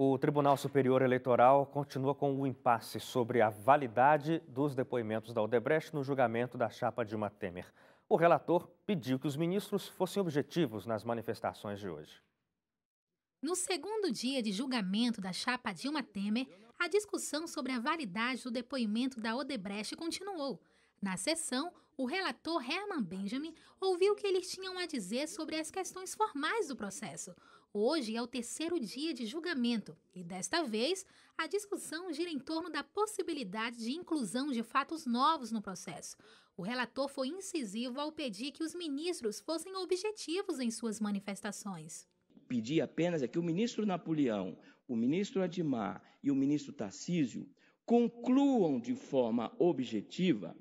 O Tribunal Superior Eleitoral continua com o impasse sobre a validade dos depoimentos da Odebrecht no julgamento da chapa Dilma Temer. O relator pediu que os ministros fossem objetivos nas manifestações de hoje. No segundo dia de julgamento da chapa Dilma Temer, a discussão sobre a validade do depoimento da Odebrecht continuou. Na sessão, o relator Herman Benjamin ouviu o que eles tinham a dizer sobre as questões formais do processo. Hoje é o terceiro dia de julgamento e, desta vez, a discussão gira em torno da possibilidade de inclusão de fatos novos no processo. O relator foi incisivo ao pedir que os ministros fossem objetivos em suas manifestações. Pedir apenas é que o ministro Napoleão, o ministro Adimar e o ministro Tarcísio concluam de forma objetiva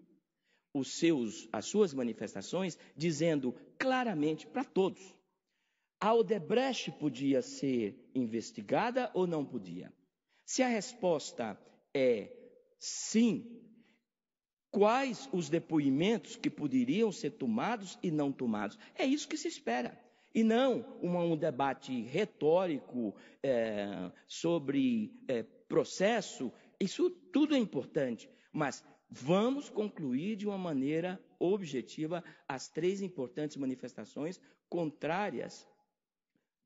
as suas manifestações, dizendo claramente para todos: a Odebrecht podia ser investigada ou não podia? Se a resposta é sim, quais os depoimentos que poderiam ser tomados e não tomados? É isso que se espera. E não um debate retórico sobre processo. Isso tudo é importante, mas vamos concluir de uma maneira objetiva as três importantes manifestações contrárias,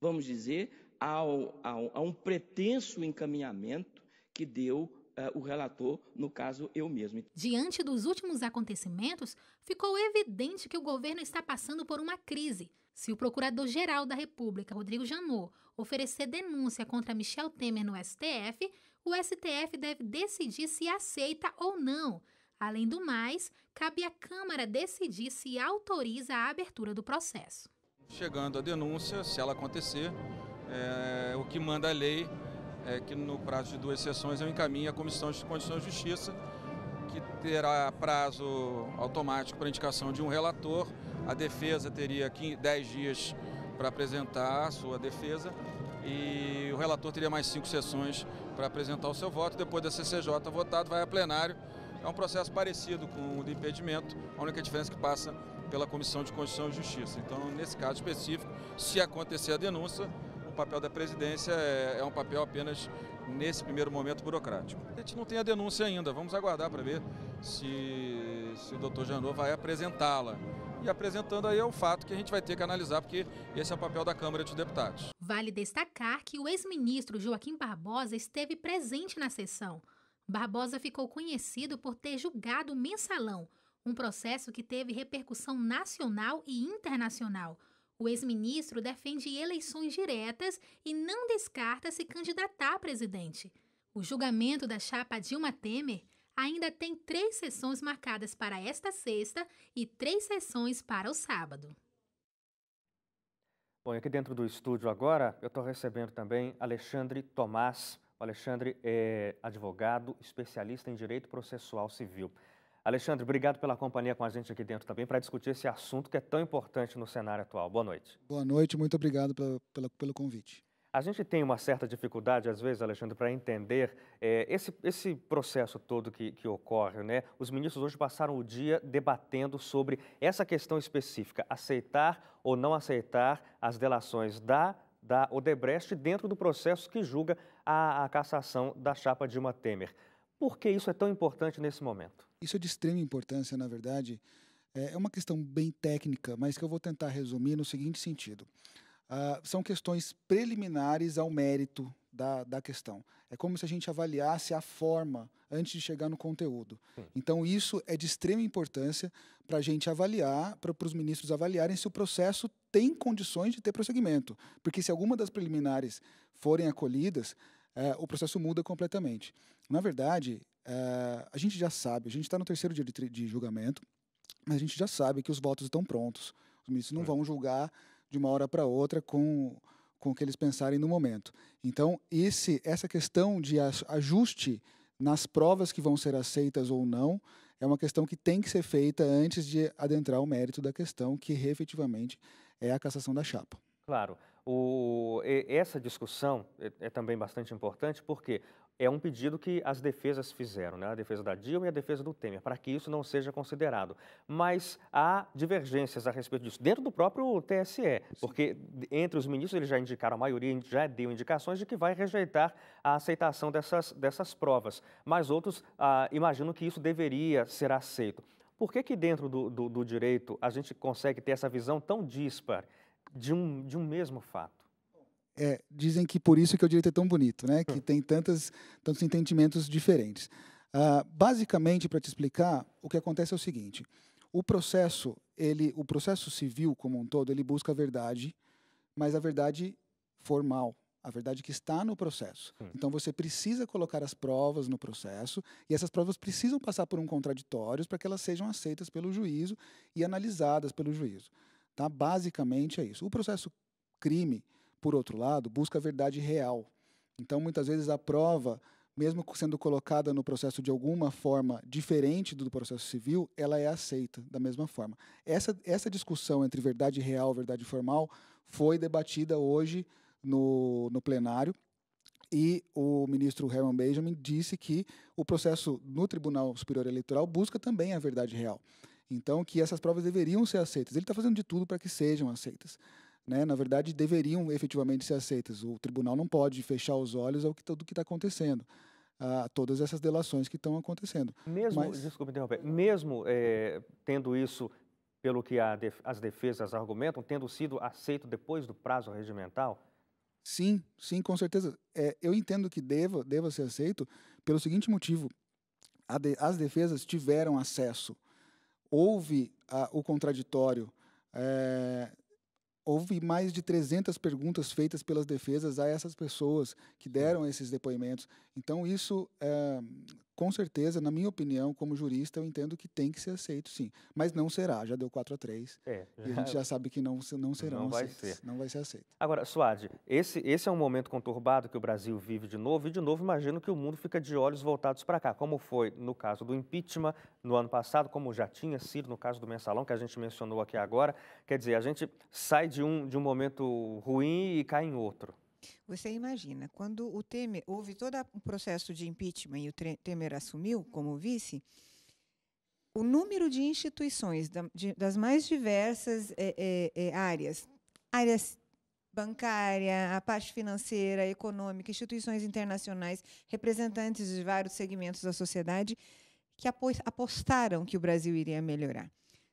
vamos dizer, a um pretenso encaminhamento que deu o relator, no caso eu mesmo. Diante dos últimos acontecimentos, ficou evidente que o governo está passando por uma crise. Se o Procurador-Geral da República, Rodrigo Janot, oferecer denúncia contra Michel Temer no STF, o STF deve decidir se aceita ou não. Além do mais, cabe à Câmara decidir se autoriza a abertura do processo. Chegando a denúncia, se ela acontecer, o que manda a lei é que no prazo de 2 sessões eu encaminhe à Comissão de Constituição e Justiça, que terá prazo automático para indicação de um relator. A defesa teria 10 dias para apresentar a sua defesa e o relator teria mais 5 sessões para apresentar o seu voto. Depois da CCJ votado, vai a plenário. É um processo parecido com o do impedimento, a única diferença é que passa pela Comissão de Constituição e Justiça. Então, nesse caso específico, se acontecer a denúncia, o papel da presidência é um papel apenas, nesse primeiro momento, burocrático. A gente não tem a denúncia ainda, vamos aguardar para ver se o doutor Janot vai apresentá-la. E apresentando aí é o fato que a gente vai ter que analisar, porque esse é o papel da Câmara dos Deputados. Vale destacar que o ex-ministro Joaquim Barbosa esteve presente na sessão. Barbosa ficou conhecido por ter julgado o Mensalão, um processo que teve repercussão nacional e internacional. O ex-ministro defende eleições diretas e não descarta se candidatar a presidente. O julgamento da chapa Dilma Temer ainda tem 3 sessões marcadas para esta sexta e 3 sessões para o sábado. Bom, aqui dentro do estúdio agora, eu estou recebendo também Alexandre Tomás. O Alexandre é advogado, especialista em direito processual civil. Alexandre, obrigado pela companhia com a gente aqui dentro também para discutir esse assunto que é tão importante no cenário atual. Boa noite. Boa noite, muito obrigado pelo convite. A gente tem uma certa dificuldade, às vezes, Alexandre, para entender esse processo todo que ocorre, né? Os ministros hoje passaram o dia debatendo sobre essa questão específica, aceitar ou não aceitar as delações da Odebrecht dentro do processo que julga a cassação da chapa Dilma Temer. Por que isso é tão importante nesse momento? Isso é de extrema importância, na verdade. É uma questão bem técnica, mas que eu vou tentar resumir no seguinte sentido. São questões preliminares ao mérito da questão. É como se a gente avaliasse a forma antes de chegar no conteúdo. Então, isso é de extrema importância para a gente avaliar, para os ministros avaliarem se o processo tem condições de ter prosseguimento. Porque se alguma das preliminares forem acolhidas, o processo muda completamente. Na verdade, a gente já sabe, a gente está no terceiro dia de julgamento, mas a gente já sabe que os votos estão prontos. Os ministros não vão julgar de uma hora para outra com o que eles pensarem no momento. Então, essa questão de ajuste nas provas que vão ser aceitas ou não é uma questão que tem que ser feita antes de adentrar o mérito da questão, que efetivamente é a cassação da chapa. Claro. Essa discussão é também bastante importante porque é um pedido que as defesas fizeram, né? A defesa da Dilma e a defesa do Temer, para que isso não seja considerado. Mas há divergências a respeito disso, dentro do próprio TSE, porque entre os ministros eles já indicaram, a maioria já deu indicações de que vai rejeitar a aceitação dessas provas, mas outros imaginam que isso deveria ser aceito. Por que dentro do direito a gente consegue ter essa visão tão dispar de um mesmo fato? Dizem que por isso que o direito é tão bonito, né? Que tem tantos entendimentos diferentes. Basicamente, para te explicar, o que acontece é o seguinte: o processo civil como um todo, ele busca a verdade, mas a verdade formal, a verdade que está no processo. Então, você precisa colocar as provas no processo e essas provas precisam passar por um contraditório para que elas sejam aceitas pelo juízo e analisadas pelo juízo. Tá? Basicamente é isso. O processo crime, por outro lado, busca a verdade real. Então, muitas vezes, a prova, mesmo sendo colocada no processo de alguma forma diferente do processo civil, ela é aceita da mesma forma. Essa discussão entre verdade real e verdade formal foi debatida hoje no plenário e o ministro Herman Benjamin disse que o processo no Tribunal Superior Eleitoral busca também a verdade real. Então, que essas provas deveriam ser aceitas. Ele está fazendo de tudo para que sejam aceitas. Né? Na verdade, deveriam efetivamente ser aceitas. O tribunal não pode fechar os olhos ao tudo que está acontecendo, a todas essas delações que estão acontecendo. Desculpe interromper, mesmo tendo isso, pelo que as defesas argumentam, tendo sido aceito depois do prazo regimental? Sim, com certeza. Eu entendo que deva ser aceito pelo seguinte motivo: as defesas tiveram acesso, houve o contraditório. Houve mais de 300 perguntas feitas pelas defesas a essas pessoas que deram esses depoimentos. Então, isso, com certeza, na minha opinião, como jurista, eu entendo que tem que ser aceito, sim. Mas não será, já deu 4-3. E a gente já sabe que não serão aceitos. Não vai ser aceito. Agora, Suad, esse é um momento conturbado que o Brasil vive de novo, e de novo imagino que o mundo fica de olhos voltados para cá, como foi no caso do impeachment no ano passado, como já tinha sido no caso do Mensalão, que a gente mencionou aqui agora. Quer dizer, a gente sai de um momento ruim e cai em outro. Você imagina, quando o Temer, houve todo um processo de impeachment e o Temer assumiu como vice, o número de instituições das mais diversas áreas bancária, a parte financeira, econômica, instituições internacionais, representantes de vários segmentos da sociedade, que apostaram que o Brasil iria melhorar.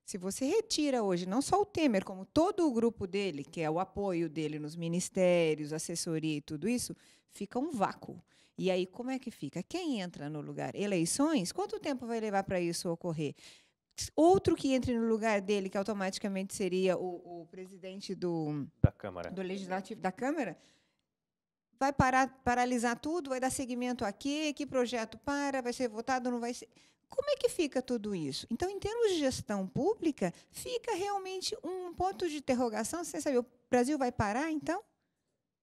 Se você retira hoje não só o Temer, como todo o grupo dele, que é o apoio dele nos ministérios, assessoria e tudo isso, fica um vácuo. E aí, como é que fica? Quem entra no lugar? Eleições? Quanto tempo vai levar para isso ocorrer? Outro que entre no lugar dele, que automaticamente seria o presidente da Câmara, do Legislativo da Câmara, vai paralisar tudo, vai dar seguimento aqui, que projeto vai ser votado, não vai ser... Como é que fica tudo isso? Então, em termos de gestão pública, fica realmente um ponto de interrogação. Você sabe, o Brasil vai parar, então?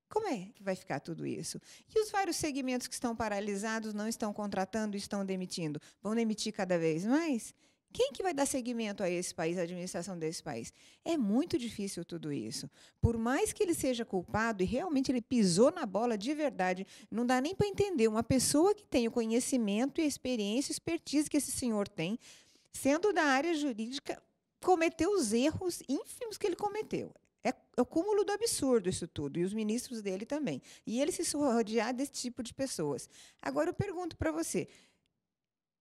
Como é que vai ficar tudo isso? E os vários segmentos que estão paralisados, não estão contratando, estão demitindo? Vão demitir cada vez mais? Quem que vai dar seguimento a esse país, a administração desse país? É muito difícil tudo isso. Por mais que ele seja culpado e realmente ele pisou na bola de verdade, não dá nem para entender uma pessoa que tem o conhecimento e a experiência, expertise que esse senhor tem, sendo da área jurídica, cometeu os erros ínfimos que ele cometeu. É o cúmulo do absurdo isso tudo, e os ministros dele também. E ele se rodear desse tipo de pessoas. Agora eu pergunto para você,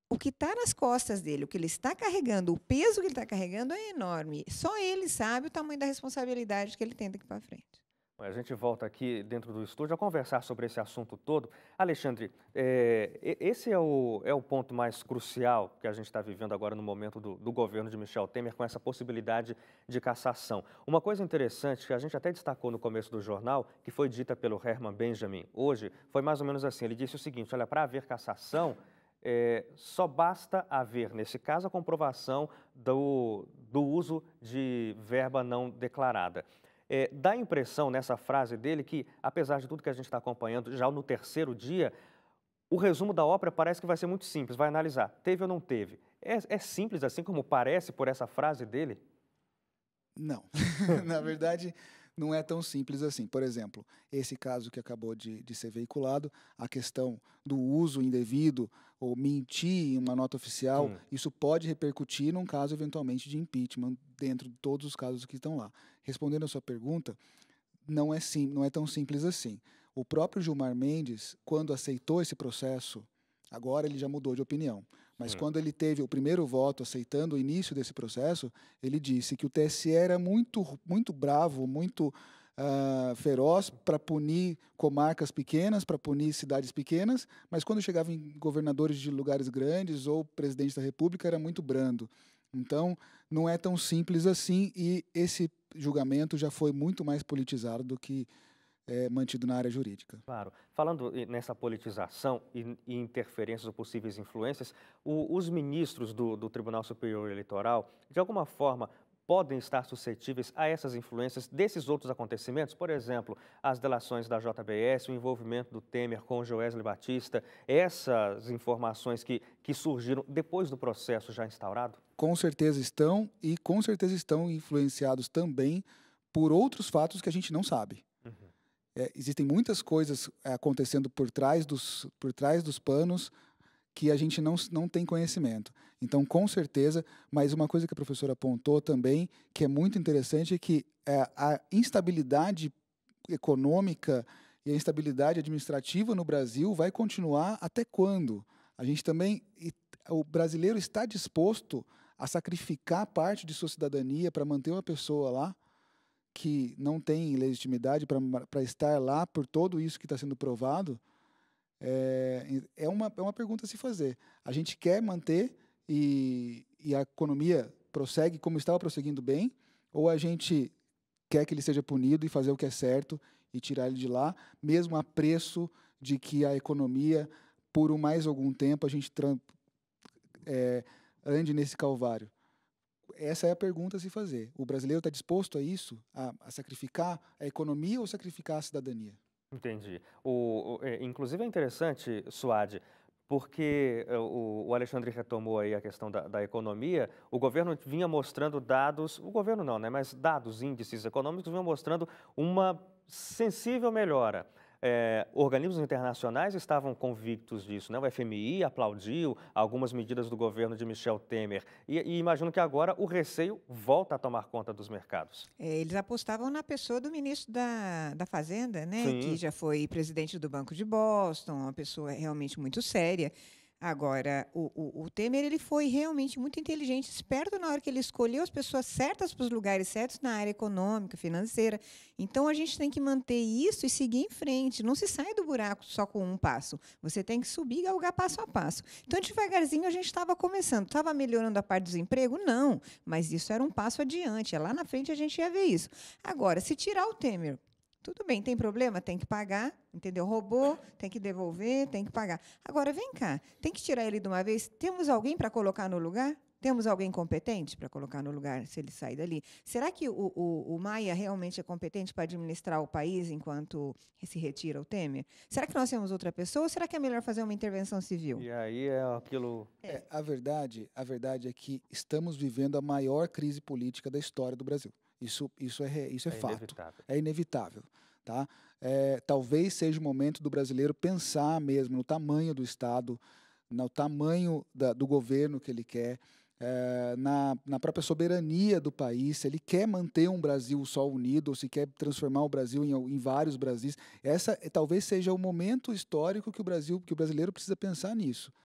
o que está nas costas dele, o que ele está carregando, o peso que ele está carregando é enorme. Só ele sabe o tamanho da responsabilidade que ele tem daqui para frente. A gente volta aqui dentro do estúdio a conversar sobre esse assunto todo. Alexandre, esse é o ponto mais crucial que a gente está vivendo agora no momento do governo de Michel Temer, com essa possibilidade de cassação. Uma coisa interessante que a gente até destacou no começo do jornal, que foi dita pelo Herman Benjamin hoje, foi mais ou menos assim. Ele disse o seguinte: olha, para haver cassação, só basta haver, nesse caso, a comprovação do uso de verba não declarada. Dá a impressão, nessa frase dele, que, apesar de tudo que a gente está acompanhando, já no terceiro dia, o resumo da ópera parece que vai ser muito simples, vai analisar, teve ou não teve. É simples assim como parece por essa frase dele? Não. Na verdade, Não é tão simples assim. Por exemplo, esse caso que acabou de ser veiculado, a questão do uso indevido ou mentir em uma nota oficial, isso pode repercutir num caso, eventualmente, de impeachment, dentro de todos os casos que estão lá. Respondendo a sua pergunta, não é tão simples assim. O próprio Gilmar Mendes, quando aceitou esse processo, agora ele já mudou de opinião, mas quando ele teve o primeiro voto aceitando o início desse processo, ele disse que o TSE era muito, muito bravo, muito feroz para punir comarcas pequenas, para punir cidades pequenas, mas quando chegava em governadores de lugares grandes ou presidente da República era muito brando. Então, não é tão simples assim e esse julgamento já foi muito mais politizado do que mantido na área jurídica. Claro. Falando nessa politização e interferências ou possíveis influências, os ministros do Tribunal Superior Eleitoral, de alguma forma, podem estar suscetíveis a essas influências desses outros acontecimentos? Por exemplo, as delações da JBS, o envolvimento do Temer com o Joesley Batista, essas informações que surgiram depois do processo já instaurado? Com certeza estão e com certeza estão influenciados também por outros fatos que a gente não sabe. Existem muitas coisas acontecendo por trás dos panos que a gente não tem conhecimento. Então, com certeza, mas uma coisa que a professora apontou também, que é muito interessante, é que a instabilidade econômica e a instabilidade administrativa no Brasil vai continuar até quando? O brasileiro está disposto a sacrificar parte de sua cidadania para manter uma pessoa lá que não tem legitimidade para estar lá por tudo isso que está sendo provado, é uma pergunta a se fazer. A gente quer manter e a economia prossegue como estava prosseguindo bem, ou a gente quer que ele seja punido e fazer o que é certo e tirar ele de lá, mesmo a preço de que a economia, por mais algum tempo, a gente ande nesse calvário? Essa é a pergunta a se fazer. O brasileiro está disposto a isso, a sacrificar a economia ou sacrificar a cidadania? Entendi. Inclusive é interessante, Suad, porque o Alexandre retomou aí a questão da economia, o governo vinha mostrando dados, o governo não, né, mas dados, índices econômicos vinham mostrando uma sensível melhora. Organismos internacionais estavam convictos disso, né? O FMI aplaudiu algumas medidas do governo de Michel Temer e imagino que agora o receio volta a tomar conta dos mercados. Eles apostavam na pessoa do ministro da Fazenda, né? Sim. Que já foi presidente do Banco de Boston, uma pessoa realmente muito séria. Agora, o Temer ele foi realmente muito inteligente, esperto na hora que ele escolheu as pessoas certas para os lugares certos na área econômica, financeira. Então, a gente tem que manter isso e seguir em frente. Não se sai do buraco só com um passo. Você tem que subir e galgar passo a passo. Então, devagarzinho, a gente estava começando. Estava melhorando a parte do desemprego? Não. Mas isso era um passo adiante. Lá na frente, a gente ia ver isso. Agora, se tirar o Temer... Tudo bem, tem problema? Tem que pagar, entendeu? Roubou, tem que devolver, tem que pagar. Agora, vem cá, tem que tirar ele de uma vez? Temos alguém para colocar no lugar? Temos alguém competente para colocar no lugar se ele sair dali? Será que o Maia realmente é competente para administrar o país enquanto se retira o Temer? Será que nós temos outra pessoa ou será que é melhor fazer uma intervenção civil? E aí é aquilo... A verdade é que estamos vivendo a maior crise política da história do Brasil. Isso é fato. Inevitável. É inevitável. Tá? Talvez seja o momento do brasileiro pensar mesmo no tamanho do Estado, no tamanho do governo que ele quer, na própria soberania do país, se ele quer manter um Brasil só unido ou se quer transformar o Brasil em vários Brasis. Talvez seja o momento histórico que o brasileiro precisa pensar nisso.